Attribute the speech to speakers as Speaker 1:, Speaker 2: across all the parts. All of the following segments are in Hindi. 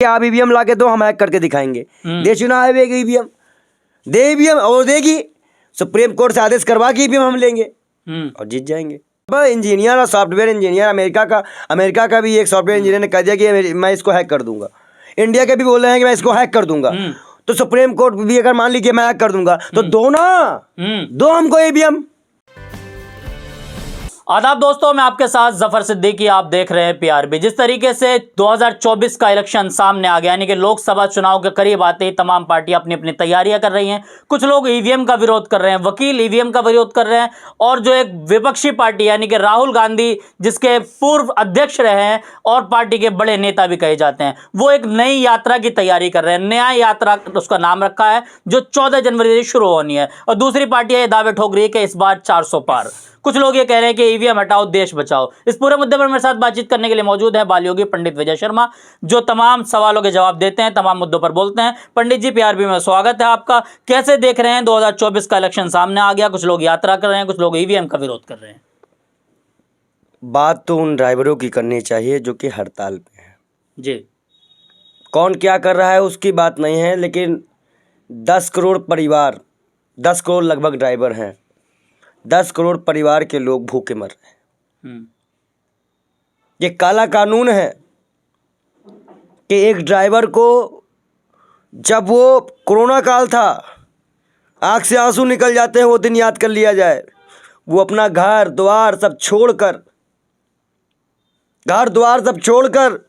Speaker 1: आप ईवीएम ला के दो, हम हैक करके दिखाएंगे। दे चुनाव आयोग ईवीएम, दे ईवीएम और देगी, सुप्रीम कोर्ट से आदेश करवा के ईवीएम हम लेंगे और जीत जाएंगे। इंजीनियर और सॉफ्टवेयर इंजीनियर, अमेरिका का भी एक सॉफ्टवेयर इंजीनियर ने कह दिया कि मैं इसको हैक कर दूंगा। इंडिया के भी बोल रहे हैं कि मैं इसको हैक कर दूंगा। तो सुप्रीम कोर्ट भी अगर मान लीजिए मैं हैक कर दूंगा तो दो ना, दो हमको ईवीएम।
Speaker 2: आदाब दोस्तों, मैं आपके साथ जफर सिद्दीकी, आप देख रहे हैं पीआरबी। जिस तरीके से 2024 का इलेक्शन सामने आ गया, यानी कि लोकसभा चुनाव के करीब आते ही तमाम पार्टियां अपनी अपनी तैयारियां कर रही हैं। कुछ लोग ईवीएम का विरोध कर रहे हैं, वकील ईवीएम का विरोध कर रहे हैं, और जो एक विपक्षी पार्टी यानी कि राहुल गांधी, जिसके पूर्व अध्यक्ष रहे हैं और पार्टी के बड़े नेता भी कहे जाते हैं, वो एक नई यात्रा की तैयारी कर रहे हैं। नया यात्रा उसका नाम रखा है, जो 14 जनवरी से शुरू होनी है। और दूसरी पार्टियां ये दावे ठोक रही है कि इस बार 400 पार। कुछ लोग ये कह रहे हैं कि ईवीएम हटाओ, देश बचाओ। इस पूरे मुद्दे पर मेरे साथ बातचीत करने के लिए मौजूद है बालयोगी पंडित विजय शर्मा, जो तमाम सवालों के जवाब देते हैं, तमाम मुद्दों पर बोलते हैं। पंडित जी, पीआरबी में स्वागत है आपका। कैसे देख रहे हैं, 2024 का इलेक्शन सामने आ गया, कुछ लोग यात्रा कर रहे हैं, कुछ लोग ईवीएम का विरोध कर रहे हैं।
Speaker 1: बात तो उन ड्राइवरों की करनी चाहिए जो कि हड़ताल पे हैं
Speaker 2: जी।
Speaker 1: कौन क्या कर रहा है उसकी बात नहीं है, लेकिन 10 करोड़ परिवार, 10 करोड़ लगभग ड्राइवर हैं, 10 करोड़ परिवार के लोग भूखे मर रहे हैं। ये काला कानून है कि एक ड्राइवर को, जब वो कोरोना काल था, आंख से आंसू निकल जाते हैं, वो दिन याद कर लिया जाए। वो अपना घर द्वार सब छोड़कर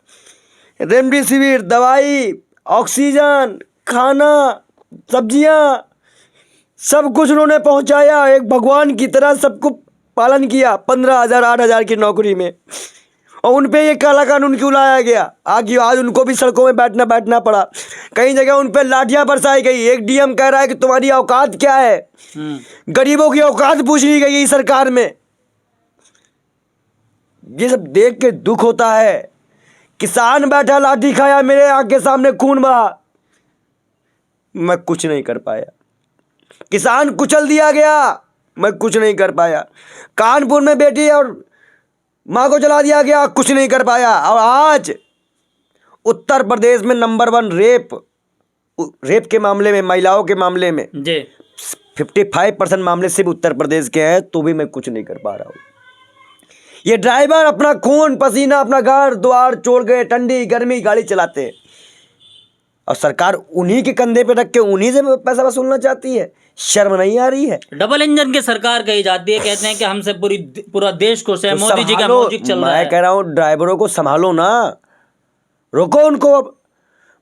Speaker 1: रेमडेसिविर दवाई, ऑक्सीजन, खाना, सब्जियां, सब कुछ उन्होंने पहुंचाया। एक भगवान की तरह सबको पालन किया 15,000 8,000 की नौकरी में, और उन पे ये काला कानून क्यों लाया गया? आज उनको भी सड़कों में बैठना पड़ा। कई जगह उन पे लाठियां बरसाई गई। एक डीएम कह रहा है कि तुम्हारी औकात क्या है। गरीबों की औकात पूछ ली गई सरकार में। ये सब देख के दुख होता है। किसान बैठा, लाठी खाया, मेरे आंख के सामने खून बहा, मैं कुछ नहीं कर पाया। किसान कुचल दिया गया, मैं कुछ नहीं कर पाया। कानपुर में बेटी और मां को जला दिया गया, कुछ नहीं कर पाया। और आज उत्तर प्रदेश में नंबर 1 रेप के मामले में, महिलाओं के मामले में जी 55% मामले सिर्फ उत्तर प्रदेश के हैं, तो भी मैं कुछ नहीं कर पा रहा हूँ। ये ड्राइवर अपना खून पसीना, अपना घर द्वार छोड़ के ठंडी गर्मी गाड़ी चलाते हैं, और सरकार उन्हीं के कंधे पे रख के उन्हीं से पैसा वसूलना चाहती है। शर्म नहीं आ रही है?
Speaker 2: डबल इंजन की सरकार कही जाती है, कहते हैं कि हमसे पूरा देश खुश है, मोदी जी का मैजिक चल रहा है।
Speaker 1: मैं कह रहा हूँ ड्राइवरों को संभालो ना, रोको उनको। अब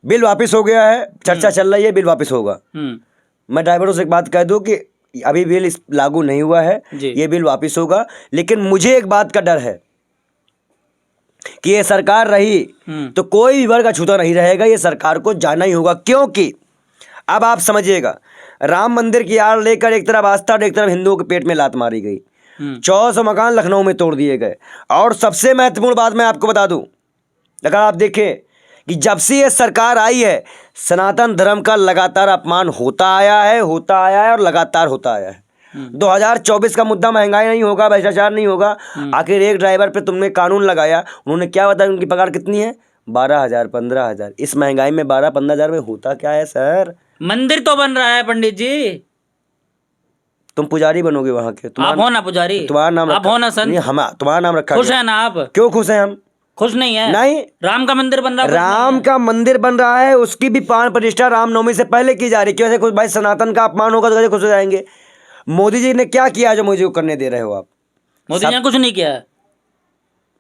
Speaker 1: बिल वापस हो गया है, चर्चा चल रही है, बिल वापस होगा। मैं ड्राइवरों से एक बात कह दूं कि अभी बिल लागू नहीं हुआ है, ये बिल वापस होगा। लेकिन मुझे एक बात का डर है कि ये सरकार रही तो कोई भी वर्ग अछूता नहीं रहेगा। ये सरकार को जाना ही होगा, क्योंकि अब आप समझिएगा, राम मंदिर की आड़ लेकर एक तरफ आस्था और एक तरफ हिंदुओं के पेट में लात मारी गई। 1400 मकान लखनऊ में तोड़ दिए गए। और सबसे महत्वपूर्ण बात मैं आपको बता दूं, अगर आप देखें कि जब से ये सरकार आई है, सनातन धर्म का लगातार अपमान होता आया है और लगातार होता आया है। 2024 का मुद्दा महंगाई नहीं होगा, भ्रष्टाचार नहीं होगा। आखिर एक ड्राइवर पे तुमने कानून लगाया, उन्होंने क्या बताया उनकी पगार कितनी है? 12,000 15,000। इस महंगाई में 12-15,000 में होता क्या है सर?
Speaker 2: मंदिर तो बन रहा है पंडित जी।
Speaker 1: तुम पुजारी बनोगे वहां के?
Speaker 2: आप हो ना पुजारी,
Speaker 1: तुम्हारा नाम
Speaker 2: आप हो ना संत?
Speaker 1: नहीं, हम तुम्हारा नाम रखा।
Speaker 2: खुश है ना आप?
Speaker 1: क्यों खुश हैं हम?
Speaker 2: खुश नहीं है?
Speaker 1: नहीं,
Speaker 2: राम का मंदिर बन रहा है।
Speaker 1: राम का मंदिर बन रहा है, उसकी भी प्राण प्रतिष्ठा रामनवमी से पहले की जा रही है। क्यों ऐसे? कुछ भाई सनातन का अपमान होगा तो कैसे खुश हो जाएंगे? मोदी जी ने क्या किया जो मुझे करने दे रहे हो आप?
Speaker 2: मोदी जी ने कुछ नहीं किया।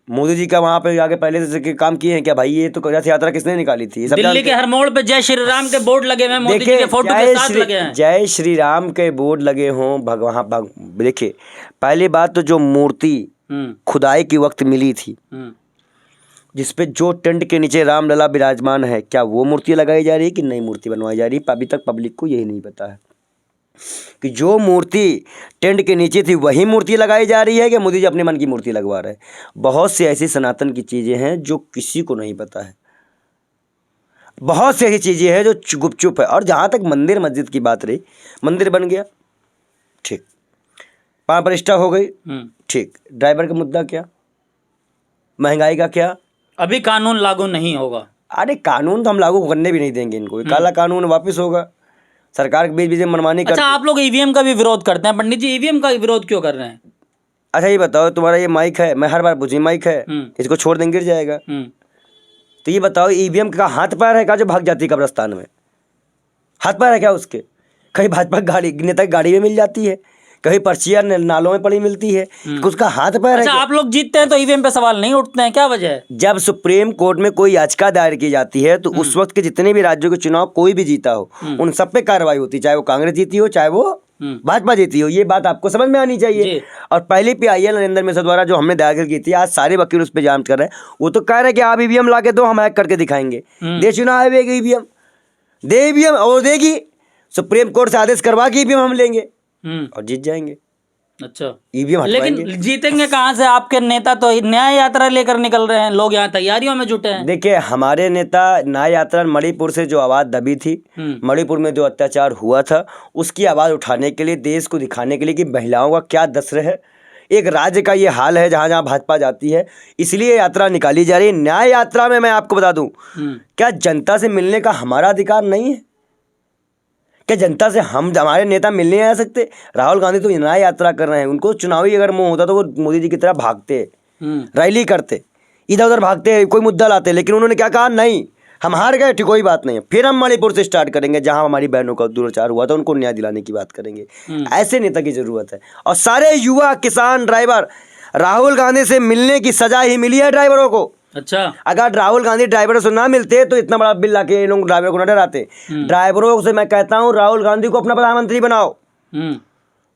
Speaker 1: मोदी जी का वहां पे आगे पहले से काम किए हैं क्या भाई? ये तो रथ यात्रा किसने निकाली थी?
Speaker 2: दिल्ली के हर मोड़ पे जय श्री राम के बोर्ड लगे हुए, मोदी जी के फोटो के साथ लगे हैं।
Speaker 1: जय श्री राम के बोर्ड लगे हों, भगवान देखिए, पहली बात तो जो मूर्ति खुदाई की वक्त मिली थी, जिसपे जो टेंट के नीचे रामलला विराजमान है, क्या वो मूर्ति लगाई जा रही है कि नई मूर्ति बनवाई जा रही है? अभी तक पब्लिक को यही नहीं पता है कि जो मूर्ति टेंट के नीचे थी वही मूर्ति लगाई जा रही है कि मोदी जी अपने मन की मूर्ति लगवा रहे हैं। बहुत सी ऐसी सनातन की चीज़ें हैं जो किसी को नहीं पता है। बहुत सी ऐसी चीज़ें हैं जो गुपचुप है। और जहाँ तक मंदिर मस्जिद की बात रही, मंदिर बन गया, ठीक, प्राण प्रतिष्ठा हो गई, ठीक। ड्राइवर का मुद्दा क्या? महंगाई का क्या?
Speaker 2: अभी कानून लागू नहीं होगा।
Speaker 1: अरे कानून तो हम लागू करने भी नहीं देंगे इनको, ये काला कानून वापस होगा। सरकार के बीच बीच में मनमानी कर।
Speaker 2: अच्छा, आप लोग ईवीएम का भी विरोध करते हैं पंडित जी, ईवीएम का विरोध क्यों कर रहे हैं?
Speaker 1: अच्छा ये बताओ, तुम्हारा ये माइक है, मैं हर बार पूछी माइक है, इसको छोड़ देंगे गिर जाएगा। तो ये बताओ ईवीएम का हाथ पैर है क्या जो भाग जाती है कब्रिस्तान में? हाथ पैर है क्या उसके? कहीं भाजपा गाड़ी नेता की गाड़ी में मिल जाती है, कहीं पर्चियां नालों में पड़ी मिलती है, उसका हाथ पैर
Speaker 2: अच्छा,
Speaker 1: है।
Speaker 2: आप लोग जीतते हैं तो ईवीएम पे सवाल नहीं उठते हैं, क्या वजह है?
Speaker 1: जब सुप्रीम कोर्ट में कोई याचिका दायर की जाती है तो उस वक्त के जितने भी राज्यों के चुनाव कोई भी जीता हो उन सब पे कार्रवाई होती है, चाहे वो कांग्रेस जीती हो चाहे वो भाजपा जीती हो। ये बात आपको समझ में आनी चाहिए। और पहले PIL नरेंद्र मिश्रा द्वारा जो हमने दायर की थी, आज सारे वकील उस पर जांच कर रहे हैं। वो तो कह रहे हैं कि आप ईवीएम ला के दो, हम हैक करके दिखाएंगे। दे चुनाव आयोग ईवीएम, दे ईवीएम और देगी, सुप्रीम कोर्ट से आदेश करवा के ईवीएम हम लेंगे और जीत जाएंगे।
Speaker 2: अच्छा,
Speaker 1: ईवीएम हटवाएंगे।
Speaker 2: लेकिन जीतेंगे कहाँ से? आपके नेता तो न्याय यात्रा लेकर निकल रहे हैं, लोग यहाँ तैयारियों में जुटे हैं।
Speaker 1: देखिए हमारे नेता न्याय यात्रा मणिपुर से जो आवाज़ दबी थी, मणिपुर में जो अत्याचार हुआ था उसकी आवाज़ उठाने के लिए, देश को दिखाने के लिए कि महिलाओं का क्या दस्र है, एक राज्य का ये हाल है जहाँ जहाँ भाजपा जाती है, इसलिए यात्रा निकाली जा रही है। न्याय यात्रा में मैं आपको बता दूं, क्या जनता से मिलने का हमारा अधिकार नहीं है? क्या जनता से हमारे नेता मिलने आ सकते? राहुल गांधी तो न्याय यात्रा कर रहे हैं, उनको चुनावी अगर मोह होता तो वो मोदी जी की तरह भागते, रैली करते, इधर उधर भागते, कोई मुद्दा लाते, लेकिन उन्होंने क्या कहा, नहीं हम हार गए, ठीक कोई बात नहीं है, फिर हम मणिपुर से स्टार्ट करेंगे जहां हमारी बहनों का दुराचार हुआ था, उनको न्याय दिलाने की बात करेंगे। ऐसे नेता की जरूरत है। और सारे युवा किसान ड्राइवर राहुल गांधी से मिलने की सजा ही मिली है ड्राइवरों को।
Speaker 2: अच्छा,
Speaker 1: अगर राहुल गांधी ड्राइवरों से ना मिलते तो इतना बड़ा बिल लाके ये लोग ड्राइवरों को न डराते। ड्राइवरों से मैं कहता हूं राहुल गांधी को अपना प्रधानमंत्री बनाओ,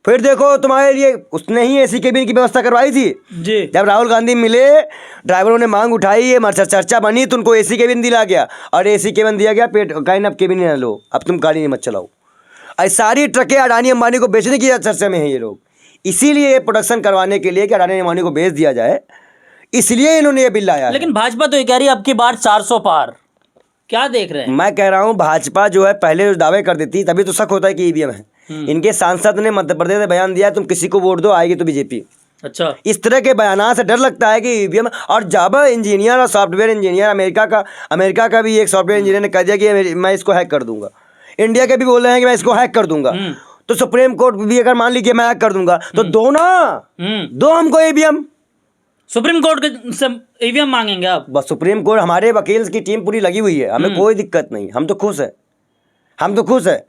Speaker 1: फिर देखो तुम्हारे लिए उसने ही एसी केबिन की व्यवस्था करवाई थी
Speaker 2: जी।
Speaker 1: जब राहुल गांधी मिले, ड्राइवरों ने मांग उठाई, ये चर्चा बनी तो उनको एसी केबिन दिला गया और एसी केबिन दिया गया, पेट कहीं अब केबिन ना लो, अब तुम गाड़ी नहीं मत चलाओ। ऐसी सारी ट्रकें अडानी अंबानी को बेचने की चर्चा में है ये लोग, इसीलिए प्रोडक्शन करवाने के लिए कि अडानी अंबानी को बेच दिया जाए, इसलिए इन्होंने ये बिल लाया।
Speaker 2: लेकिन भाजपा तो ये कह रही है अब की बार 400 पार, क्या देख रहे हैं?
Speaker 1: मैं कह रहा हूं भाजपा जो है पहले जो दावे कर देती तभी तो शक होता है कि ईवीएम है। इनके सांसद ने मध्य प्रदेश में बयान दिया तुम किसी को वोट दो आएगी तो बीजेपी।
Speaker 2: अच्छा,
Speaker 1: इस तरह के बयान से डर लगता है कि ईवीएम। और जावा इंजीनियर और सॉफ्टवेयर इंजीनियर अमेरिका का भी एक सॉफ्टवेयर इंजीनियर ने कह दिया कि मैं इसको हैक कर दूंगा। इंडिया के भी बोल रहे हैं कि मैं इसको हैक कर दूंगा। तो सुप्रीम कोर्ट भी अगर मान लीजिए मैं हैक कर दूंगा तो दो ना, दो हमको ईवीएम।
Speaker 2: सुप्रीम कोर्ट से ईवीएम मांगेंगे आप?
Speaker 1: बस सुप्रीम कोर्ट, हमारे वकील की टीम पूरी लगी हुई है, हमें कोई दिक्कत नहीं, हम तो खुश है, हम तो खुश है।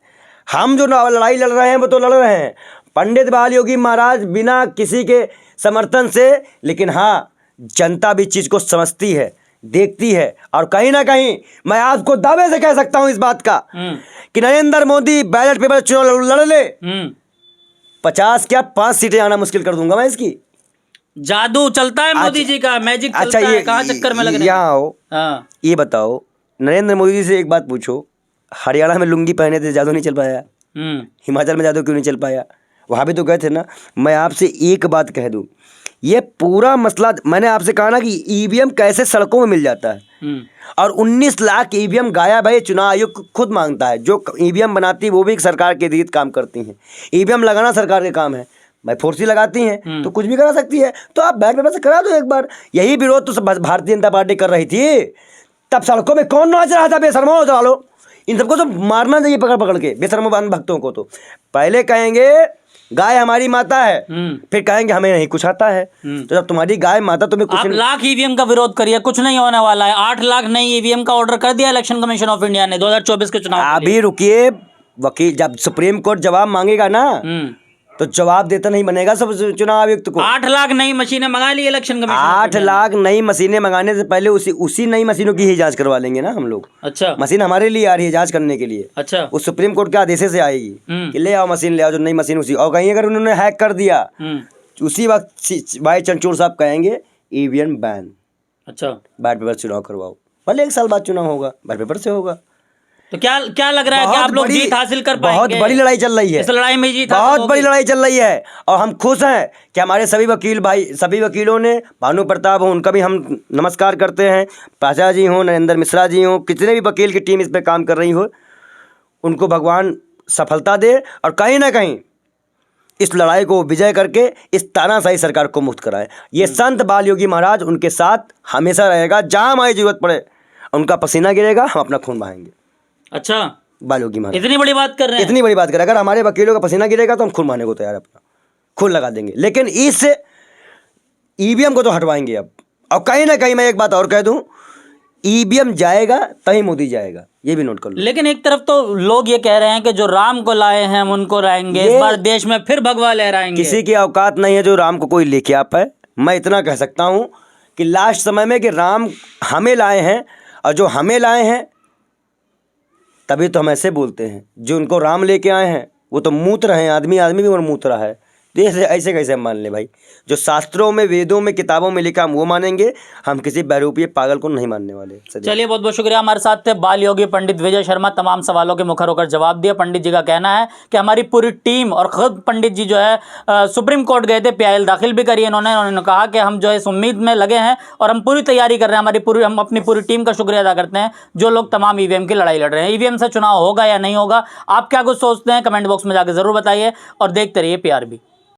Speaker 1: हम जो लड़ाई लड़ रहे हैं वो तो लड़ रहे हैं पंडित बाल योगी महाराज बिना किसी के समर्थन से, लेकिन हाँ जनता भी चीज को समझती है, देखती है। और कहीं ना कहीं मैं आपको दावे से कह सकता हूं इस बात का कि नरेंद्र मोदी बैलेट पेपर चुनाव लड़ ले, 50 क्या 5 सीटें आना मुश्किल कर दूंगा मैं इसकी।
Speaker 2: जादू चलता है मोदी जी का, मैजिक चलता है, कहाँ चक्कर में लग रहे हैं?
Speaker 1: यहाँ आओ, ये बताओ नरेंद्र मोदी जी से एक बात पूछो, हरियाणा में लुंगी पहने थे, जादू नहीं चल पाया? हिमाचल में जादू क्यों नहीं चल पाया? वहाँ भी तो गए थे ना। मैं आपसे एक बात कह दूं, ये पूरा मसला मैंने आपसे कहा ना कि ईवीएम कैसे सड़कों में मिल जाता है और 19 लाख ईवीएम गायब है, चुनाव आयोग खुद मांगता है। जो ईवीएम बनाती है वो भी सरकार के तहत काम करती हैं, ईवीएम लगाना सरकार के काम है। भाई फोर्सी लगाती हैं तो कुछ भी करा सकती है, तो आप बैलेट पेपर से करा दो एक बार। यही विरोध तो भारतीय जनता पार्टी कर रही थी, तब सड़कों में कौन नाच रहा था? बेशर्मो चलो, इन सबको तो मारना चाहिए पकड़ पकड़ के, बेशर्मो भक्तों को। तो पहले कहेंगे गाय हमारी माता है, फिर कहेंगे हमें नहीं कुछ आता है। तो जब तुम्हारी गाय माता तुम्हें कुछ,
Speaker 2: आप लाख ईवीएम का विरोध करिए, कुछ नहीं होने वाला है। 8 लाख नई ईवीएम का ऑर्डर कर दिया इलेक्शन कमीशन ऑफ इंडिया ने 2024 के चुनाव।
Speaker 1: अभी रुकिए, वकील जब सुप्रीम कोर्ट जवाब मांगेगा ना तो जवाब देता नहीं बनेगा सब चुनाव आयुक्त को।
Speaker 2: 8 लाख नई मशीनें मंगा ली इलेक्शन कमीशन।
Speaker 1: 8 लाख नई मशीनें मंगाने से पहले उसी नई मशीनों की ही जांच करवा लेंगे ना हम लोग।
Speaker 2: अच्छा, मशीन
Speaker 1: हमारे लिए आ रही है जांच करने के लिए।
Speaker 2: अच्छा,
Speaker 1: उस सुप्रीम कोर्ट के आदेश से आएगी कि ले आओ मशीन, ले आओ जो नई मशीन उसी। और कहीं अगर उन्होंने हैक कर दिया उसी वक्त भाई चंचूर साहब कहेंगे ईवीएम बैन।
Speaker 2: अच्छा,
Speaker 1: बैलेट पेपर चुनाव करवाओ, भले 1 साल बाद चुनाव होगा, बैलेट पेपर से होगा।
Speaker 2: तो क्या लग रहा है कि आप लोग जीत हासिल कर पाएंगे?
Speaker 1: बहुत बड़ी लड़ाई चल रही है,
Speaker 2: इस लड़ाई में जीत
Speaker 1: बहुत बड़ी लड़ाई चल रही है। और हम खुश हैं कि हमारे सभी वकील भाई, सभी वकीलों ने, भानु प्रताप हो उनका भी हम नमस्कार करते हैं, पाशा जी हों, नरेंद्र मिश्रा जी हों, कितने भी वकील की टीम इस पर काम कर रही हो, उनको भगवान सफलता दे और कहीं ना कहीं इस लड़ाई को विजय करके इस तानाशाही सरकार को मुक्त कराए। ये संत बाल योगी महाराज उनके साथ हमेशा रहेगा जहाँ हमारी जरूरत पड़े। उनका पसीना गिरेगा, हम अपना खून बहाएंगे।
Speaker 2: अच्छा,
Speaker 1: बालों की मार,
Speaker 2: इतनी बड़ी बात कर रहे हैं।
Speaker 1: इतनी बड़ी बात करें, अगर हमारे वकीलों का पसीना गिरेगा तो हम खून बहाने को तैयार है, अपना खून लगा देंगे। लेकिन इस ईवीएम को तो हटवाएंगे अब। और कहीं ना कहीं मैं एक बात और कह दूं, ईवीएम जाएगा तभी मोदी जाएगा, ये भी नोट कर लो।
Speaker 2: लेकिन एक तरफ तो लोग ये कह रहे हैं कि जो राम को लाए हैं हम उनको लाएंगे, इस बार देश में फिर भगवा लहराएंगे।
Speaker 1: किसी की औकात नहीं है जो राम को कोई लेके आ पाए। मैं इतना कह सकता हूं कि लास्ट समय में कि राम हमें लाए हैं, और जो हमें लाए हैं तभी तो हम ऐसे बोलते हैं। जो उनको राम लेके आए हैं वो तो मूत रहे हैं, आदमी आदमी भी और मूत रहा है। तो ऐसे कैसे हम मान लें भाई? जो शास्त्रों में, वेदों में, किताबों में लिखा हम वो मानेंगे, हम किसी बहरूपीय पागल को नहीं मानने वाले।
Speaker 2: चलिए, बहुत बहुत शुक्रिया। हमारे साथ थे बाल योगी पंडित विजय शर्मा। तमाम सवालों के मुखर होकर जवाब दिया। पंडित जी का कहना है कि हमारी पूरी टीम, और खुद पंडित जी जो है सुप्रीम कोर्ट गए थे, PIL दाखिल भी करी उन्होंने कहा कि हम जो है इस उम्मीद में लगे हैं और हम पूरी तैयारी कर रहे हैं। हम अपनी पूरी टीम का शुक्रिया अदा करते हैं जो लोग तमाम ईवीएम की लड़ाई लड़ रहे हैं। ईवीएम से चुनाव होगा या नहीं होगा, आप क्या कुछ सोचते हैं, कमेंट बॉक्स में जाकर जरूर बताइए और देखते रहिए PRB।